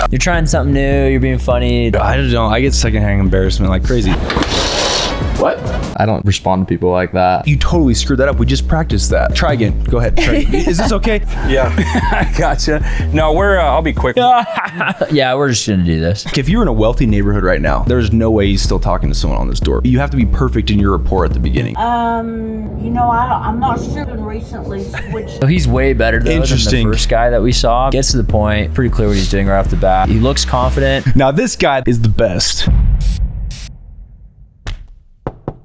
You're trying something new, you're being funny. I don't know. I get secondhand embarrassment like crazy. What? I don't respond to people like that. You totally screwed that up. We just practiced that. Try again. Go ahead. Try again. Is this okay? Yeah. I gotcha. No, I'll be quick. Yeah, we're just gonna do this. If you're in a wealthy neighborhood right now, there's no way he's still talking to someone on this door. You have to be perfect in your rapport at the beginning. You know, I'm not sure. Recently switched. So he's way better though than the first guy that we saw. Gets to the point, pretty clear what he's doing right off the bat. He looks confident. Now this guy is the best.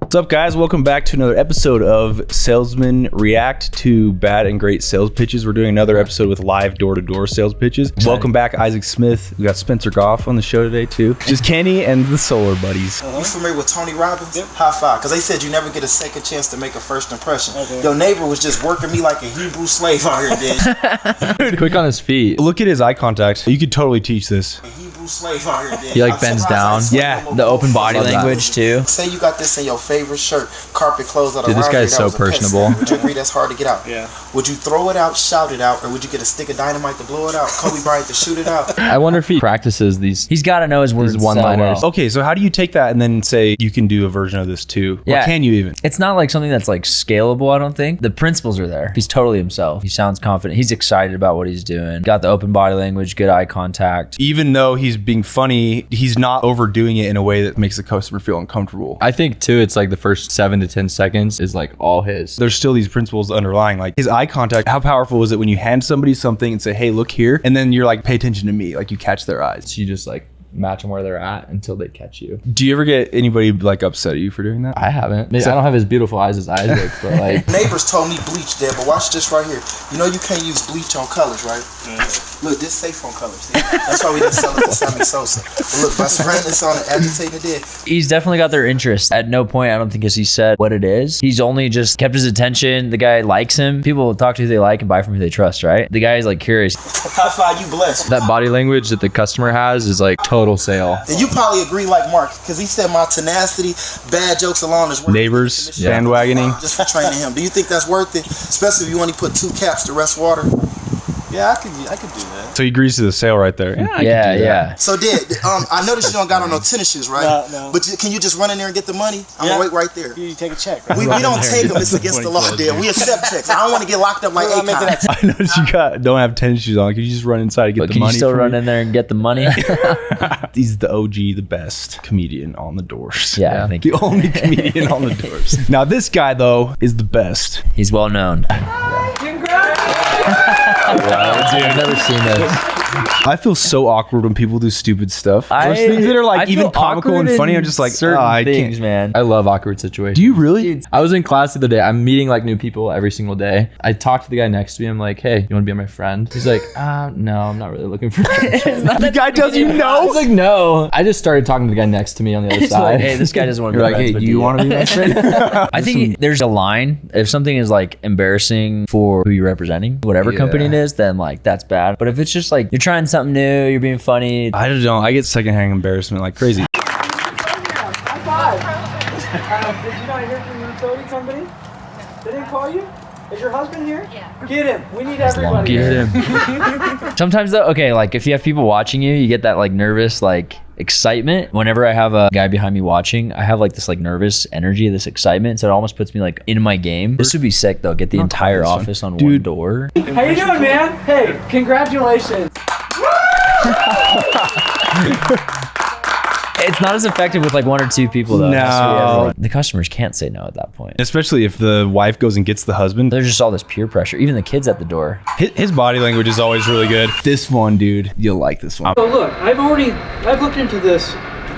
What's up, guys? Welcome back to another episode of Salesmen React to Bad and Great Sales Pitches. We're doing another episode with live door-to-door sales pitches. Welcome back, Isaac Smith. We got Spencer Goff on the show today, too. Just Kenney and the Solar Buddies. You familiar with Tony Robbins? Yep. High five. Because they said you never get a second chance to make a first impression. Okay. Your neighbor was just working me like a Hebrew slave out here, dude. Quick on his feet. Look at his eye contact. You could totally teach this. Slave out here, dude. He like bends down. Yeah, the open body language too. Say you got this in your favorite shirt, carpet clothes out of. Dude, this guy's so personable. Would you agree that's hard to get out? Yeah. Would you throw it out, shout it out, or would you get a stick of dynamite to blow it out, Kobe Bryant to shoot it out? I wonder if he practices these. He's got to know his words, one-liners. So well. Okay, so how do you take that and then say you can do a version of this too? Yeah. Or can you even? It's not like something that's like scalable, I don't think. The principles are there. He's totally himself. He sounds confident. He's excited about what he's doing. Got the open body language, good eye contact. Even though he's being funny, he's not overdoing it in a way that makes the customer feel uncomfortable. I think too, it's like the first 7 to 10 seconds is like all his. There's still these principles underlying, like his eye contact. How powerful is it when you hand somebody something and say, hey, look here, and then you're like, pay attention to me, like you catch their eyes. So you just like match them where they're at until they catch you. Do you ever get anybody like upset at you for doing that? I haven't. I don't have as beautiful eyes as Isaac, but like. Neighbors told me bleach there, but watch this right here. You know you can't use bleach on colors, right? Mm-hmm. Look, this safe on colors. See? That's why we didn't sell it to Sammy Sosa. But look, my friend is on it, agitated there. He's definitely got their interest. At no point, I don't think, has he said what it is. He's only just kept his attention. The guy likes him. People talk to who they like and buy from who they trust, right? The guy is like curious. High five, you blessed. That body language that the customer has is like total sale. And you probably agree like Mark, because he said my tenacity, bad jokes alone is worth Neighbors, bandwagoning. Just for training him. Do you think that's worth it? Especially if you only put 2 caps to rest water? Yeah, I could do that. So he agrees to the sale right there. Yeah. So I noticed you don't got on no tennis shoes, right? No. But can you just run in there and get the money? I'm gonna wait right there. You take a check. Right? We don't take them. It's against the law, dear. We accept checks. I don't want to get locked up like Akon. I noticed you don't have tennis shoes on. Can you just run inside and get the money? Can you still run in there and get the money? He's the OG, the best comedian on the doors. Yeah, I think the only comedian on the doors. Now this guy though is the best. He's well known. Wow, dude, I've never seen this. I feel so awkward when people do stupid stuff. Those things that are like even comical and funny, I'm just like, I things, can't. Man. I love awkward situations. Do you really? Dude, I was in class the other day. I'm meeting like new people every single day. I talked to the guy next to me. I'm like, hey, you want to be my friend? He's like, no, I'm not really looking for friends. The guy tells you no? I was like, no. I just started talking to the guy next to me on the other side. Like, hey, this guy doesn't want to be friends. You're like, hey, do you want to be my friend? I think there's a line. If something is like embarrassing for who you're representing, whatever company it is, then like that's bad. But if it's just like you're trying something new, you're being funny. I don't know. I get secondhand embarrassment like crazy. High five. Did you not hear from the utility company? They didn't call you? Is your husband here? Yeah. Get him. We need everybody. Get him. Sometimes though, okay, like if you have people watching you, you get that like nervous like excitement. Whenever I have a guy behind me watching, I have like this like nervous energy, this excitement. So it almost puts me like in my game. This would be sick though. Get the entire office on one door. How you doing, man? Hey, congratulations. It's not as effective with like 1 or 2 people though. No. The customers can't say no at that point. Especially if the wife goes and gets the husband. There's just all this peer pressure. Even the kids at the door. His body language is always really good. This one, dude, you'll like this one. So look, I've looked into this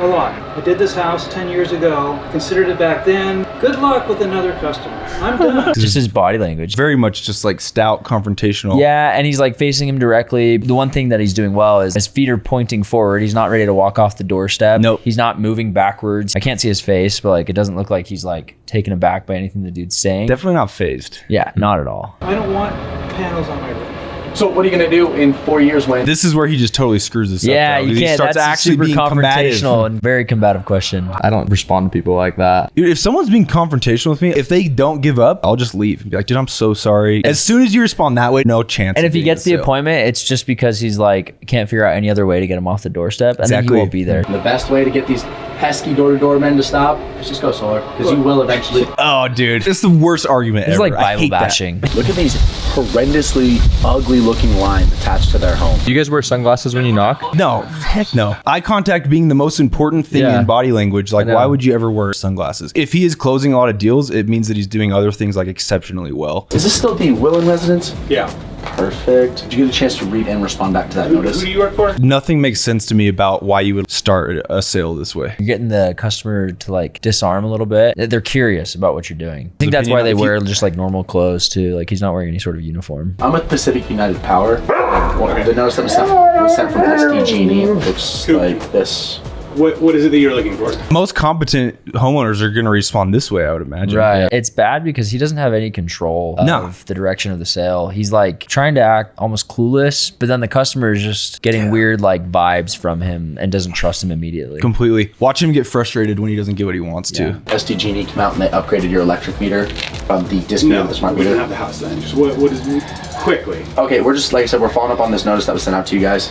a lot. I did this house 10 years ago, considered it back then. Good luck with another customer. I'm done. Just his body language. Very much just like stout, confrontational. Yeah, and he's like facing him directly. The one thing that he's doing well is his feet are pointing forward. He's not ready to walk off the doorstep. Nope. He's not moving backwards. I can't see his face, but like it doesn't look like he's like taken aback by anything the dude's saying. Definitely not phased. Yeah, not at all. I don't want panels on my roof. So what are you gonna do in 4 years when? This is where he just totally screws this Yeah, up. though. you He can't. starts That's actually super being combative. confrontational and very combative question. I don't respond to people like that. Dude, if someone's being confrontational with me, if they don't give up, I'll just leave and be like, dude, I'm so sorry. As soon as you respond that way, no chance. And of if he getting gets the sale. appointment, it's just because he's like can't figure out any other way to get him off the doorstep, and then Exactly. he won't be there. The best way to get these pesky door-to-door men to stop is just go solar, because you will eventually. Oh, dude, it's the worst argument It's ever. like I Bible hate that. bashing. Look at these horrendously ugly-looking lines attached to their home. Do you guys wear sunglasses when you knock? No, heck no. Eye contact being the most important thing Yeah. in body language. Like, I know. why would you ever wear sunglasses? If he is closing a lot of deals, it means that he's doing other things like exceptionally well. Is this still the Willen residence? Yeah. Perfect. Did you get a chance to read and respond back to that notice? Who do you work for? Nothing makes sense to me about why you would start a sale this way. You're getting the customer to like disarm a little bit. They're curious about what you're doing. I think that's why they wear just like normal clothes too. Like he's not wearing any sort of uniform. I'm with Pacific United Power. The notice that was sent from SDG&E. It looks like this. What is it that you're looking for? Most competent homeowners are going to respond this way, I would imagine. Right. It's bad because he doesn't have any control of the direction of the sale. He's like trying to act almost clueless, but then the customer is just getting weird like vibes from him and doesn't trust him immediately. Completely. Watch him get frustrated when he doesn't get what he wants to. SDG&E came out and they upgraded your electric meter from the disc meter to the smart we meter. don't have the house then. Just what is quickly? Okay, we're just, like I said, we're following up on this notice that was sent out to you guys.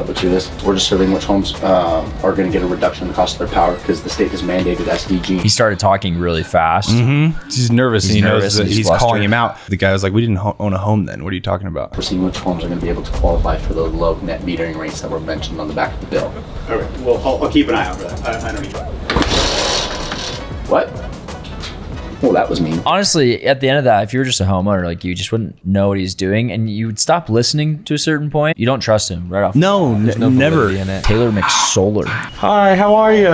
Look through this. We're just surveying which homes are going to get a reduction in the cost of their power because the state has mandated SDG. He started talking really fast. He's nervous and he nervous knows that and he's he's flustered. calling him out. The guy was like, we didn't own a home then. What are you talking about? We're seeing which homes are going to be able to qualify for the low net metering rates that were mentioned on the back of the bill. All right. Well, I'll keep an eye out for that. I don't need. What? Well, that was mean. Honestly, at the end of that, if you were just a homeowner, like you just wouldn't know what he's doing and you would stop listening to a certain point. You don't trust him right off. No, never. validity in it. Taylor McSolar. Hi, how are you?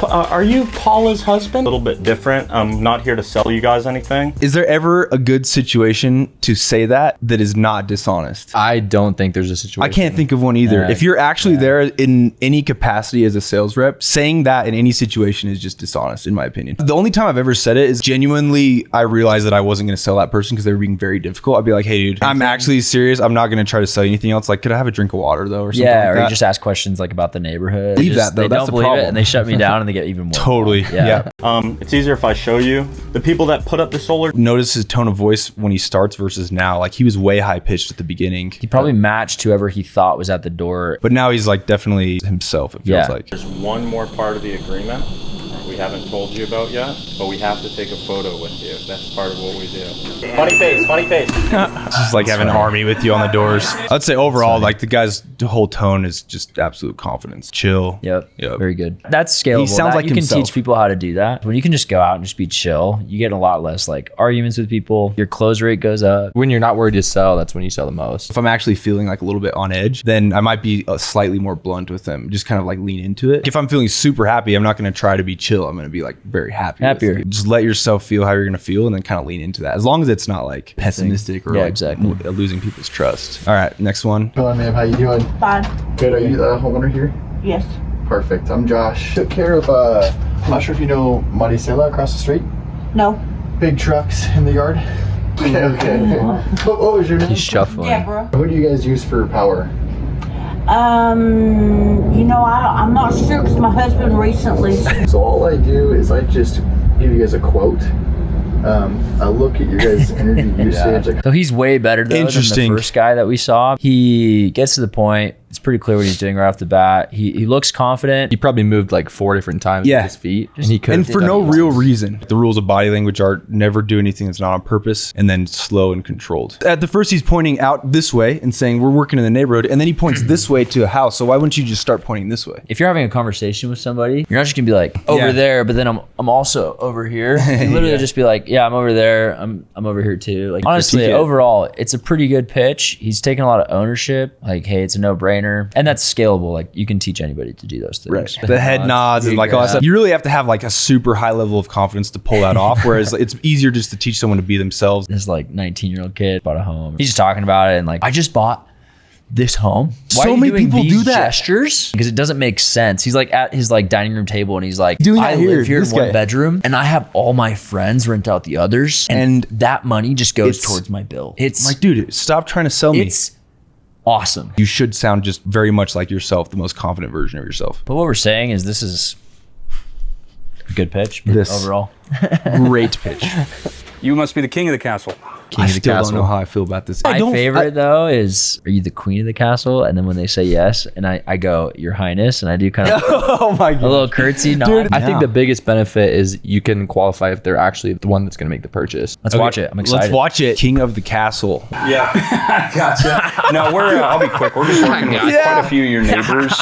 Are you Paula's husband? A little bit different. I'm not here to sell you guys anything. Is there ever a good situation to say that is not dishonest? I don't think there's a situation. I can't think of one either. Yeah. If you're actually there in any capacity as a sales rep, saying that in any situation is just dishonest, in my opinion. The only time I've ever said it is genuinely I realized that I wasn't going to sell that person because they were being very difficult. I'd be like, hey, dude, I'm actually serious. I'm not going to try to sell you anything else. Like, could I have a drink of water though, or something Yeah, like or that? you just ask questions like about the neighborhood. Leave Just- that, though. They That's don't the believe problem. it and they shut me down and they get even more. Totally. Yeah. It's easier if I show you. The people that put up the solar. Notice his tone of voice when he starts versus now. Like, he was way high pitched at the beginning. He probably matched whoever he thought was at the door. But now he's like definitely himself, it feels Yeah. like. There's one more part of the agreement we haven't told you about yet, but we have to take a photo with you. That's part of what we do. Funny face, funny face. It's just like having an army with you on the doors. I'd say overall, like the guy's whole tone is just absolute confidence. Chill. Yep. Yep. Very good. That's scalable. He sounds That- like you himself. can teach people how to do that. When you can just go out and just be chill, you get a lot less like arguments with people. Your close rate goes up. When you're not worried to sell, that's when you sell the most. If I'm actually feeling like a little bit on edge, then I might be slightly more blunt with them. Just kind of like lean into it. If I'm feeling super happy, I'm not going to try to be chill. I'm going to be like very happy. with Happier. it. Just let yourself feel how you're going to feel and then kind of lean into that. As long as it's not like pessimistic or Yeah, like exactly. losing people's trust. All right, next one. Hello, ma'am. How you doing? Fine. Good. Are you the homeowner here? Yes. Perfect. I'm Josh. Took care of, I'm not sure if you know Maricela across the street. No. Big trucks in the yard. Okay. What was your name? He's shuffling. Deborah. Who do you guys use for power? You know, I'm not sure because my husband recently. So all I do is I just give you guys a quote. I look at your guys' energy usage. Like, So he's way better though Interesting. than the first guy that we saw. He gets to the point. It's pretty clear what he's doing right off the bat. He looks confident. He probably moved like 4 different times Yeah. with his feet. And he could And for no real reason. The rules of body language are never do anything that's not on purpose and then slow and controlled. At the first, he's pointing out this way and saying, we're working in the neighborhood. And then he points this way to a house. So why wouldn't you just start pointing this way? If you're having a conversation with somebody, you're not just gonna be like over Yeah. there, but then I'm also over here. You literally Yeah. just be like, yeah, I'm over there. I'm over here too. Like honestly, critique it. overall, it's a pretty good pitch. He's taking a lot of ownership. Like, hey, it's a no-brainer, and that's scalable. Like you can teach anybody to do those things. The head nods and like all that stuff. You really have to have like a super high level of confidence to pull that off. Whereas it's easier just to teach someone to be themselves. This like 19-year-old kid bought a home. He's just talking about it and like, I just bought this home. Why So are you many doing people these do that. gestures because it doesn't make sense. He's like at his like dining room table and he's like, Doing that I here, live here in this one guy. bedroom and I have all my friends rent out the others and that money just goes It's- towards my bill. It's I'm like, dude, stop trying to sell me. it's awesome. You should sound just very much like yourself, the most confident version of yourself. But what we're saying is this is a good pitch overall. Great pitch. You must be the king of the castle. I still don't know how I feel about this. My favorite though is, are you the queen of the castle? And then when they say yes, and I go, your highness, and I do kind of oh my God. a little curtsy nod. Dude, I think the biggest benefit is you can qualify if they're actually the one that's going to make the purchase. Let's watch it. I'm excited. Let's watch it. King of the castle. Yeah. Gotcha. No, I'll be quick. We're just working with quite a few of your neighbors.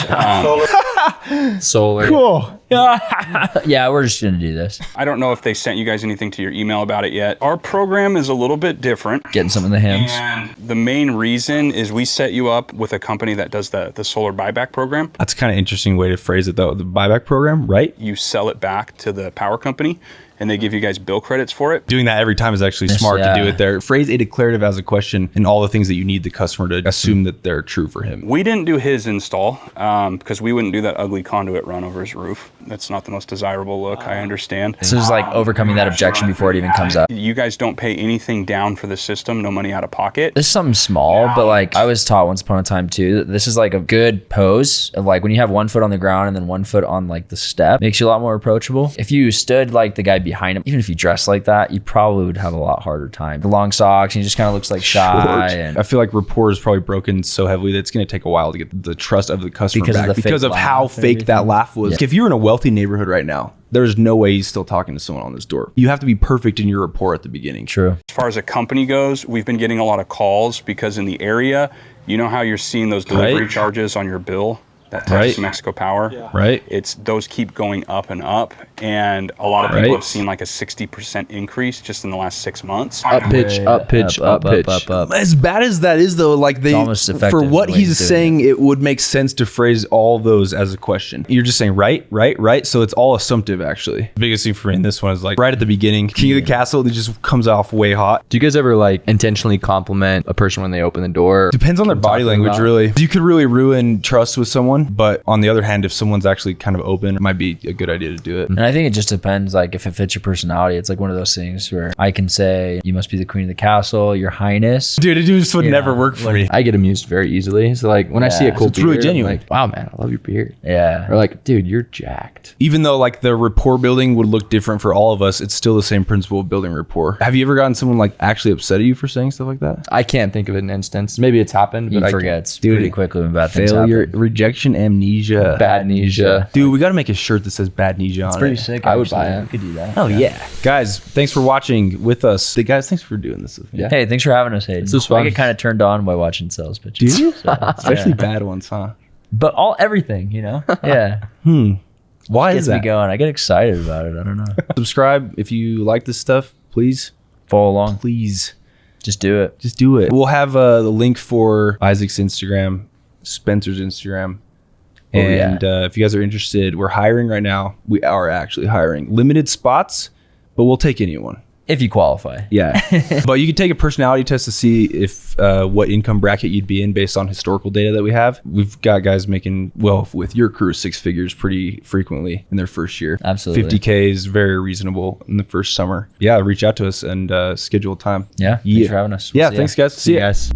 Solar. Cool. Yeah, we're just gonna do this. I don't know if they sent you guys anything to your email about it yet. Our program is a little bit different. Getting some of the hymns. And the main reason is we set you up with a company that does the solar buyback program. That's kind of interesting way to phrase it though. The buyback program, right? You sell it back to the power company and they give you guys bill credits for it. Doing that every time is actually smart to do it there. Phrase a declarative as a question and all the things that you need the customer to assume that they're true for him. We didn't do his install because we wouldn't do that ugly conduit run over his roof. That's not the most desirable look, I understand. So it's like overcoming that objection before it even comes up. You guys don't pay anything down for the system, no money out of pocket. This is something small, but like I was taught once upon a time too, this is like a good pose of like when you have 1 foot on the ground and then 1 foot on like the step, makes you a lot more approachable. If you stood like the guy behind him, even if you dressed like that, you probably would have a lot harder time. The long socks, and he just kind of looks like shy. And I feel like rapport is probably broken so heavily that it's going to take a while to get the trust of the customer Because of back the because fake of how laugh and fake that everything. laugh was. Yeah. If you're in a wealthy neighborhood right now, there's no way he's still talking to someone on this door. You have to be perfect in your rapport at the beginning. True. As far as a company goes, we've been getting a lot of calls because in the area, you know how you're seeing those delivery charges on your bill? That Texas Mexico Power, right? It's those keep going up and up, and a lot of people have seen like a 60% increase just in the last 6 months. Up pitch. As bad as that is, though, like they for what he's saying, it would make sense to phrase all those as a question. You're just saying right. So it's all assumptive, actually. The biggest thing for me in this one is like right at the beginning, King of the Castle. It just comes off way hot. Do you guys ever like intentionally compliment a person when they open the door? Depends on their body language, really. You could really ruin trust with someone. But on the other hand, if someone's actually kind of open, it might be a good idea to do it. And I think it just depends, like if it fits your personality. It's like one of those things where I can say, you must be the queen of the castle, your highness. Dude, it just would never work for me. I get amused very easily. So like when I see a cool it's beard, really genuine. I'm like, wow, man, I love your beard. Yeah. Or like, dude, you're jacked. Even though like the rapport building would look different for all of us, it's still the same principle of building rapport. Have you ever gotten someone like actually upset at you for saying stuff like that? I can't think of an instance. Maybe it's happened, but He forgets pretty quickly when bad things Failure, happen. rejection, amnesia. Badnesia. Dude, we got to make a shirt that says Badnesia on It's pretty it. sick. I would buy actually. it. We could do that. Oh yeah. Guys, thanks for watching with us. Hey, guys, thanks for doing this with me. Yeah. Hey, thanks for having us, Hayden. This was fun. I get kind of turned on by watching sales pitches. Do you? So, Especially bad ones, huh? But everything, you know? Yeah. Why Gets is me that? going. I get excited about it. I don't know. Subscribe if you like this stuff, please. Follow along. Please. Just do it. Just do it. We'll have the link for Isaac's Instagram, Spencer's Instagram. And if you guys are interested, we're hiring right now. We are actually hiring. Limited spots, but we'll take anyone. If you qualify. Yeah. But you can take a personality test to see if what income bracket you'd be in based on historical data that we have. We've got guys making, well, with your crew, 6 figures pretty frequently in their first year. Absolutely. 50K is very reasonable in the first summer. Yeah, reach out to us and schedule a time. Yeah. Thanks for having us. Yeah, See ya. thanks, guys. See you guys.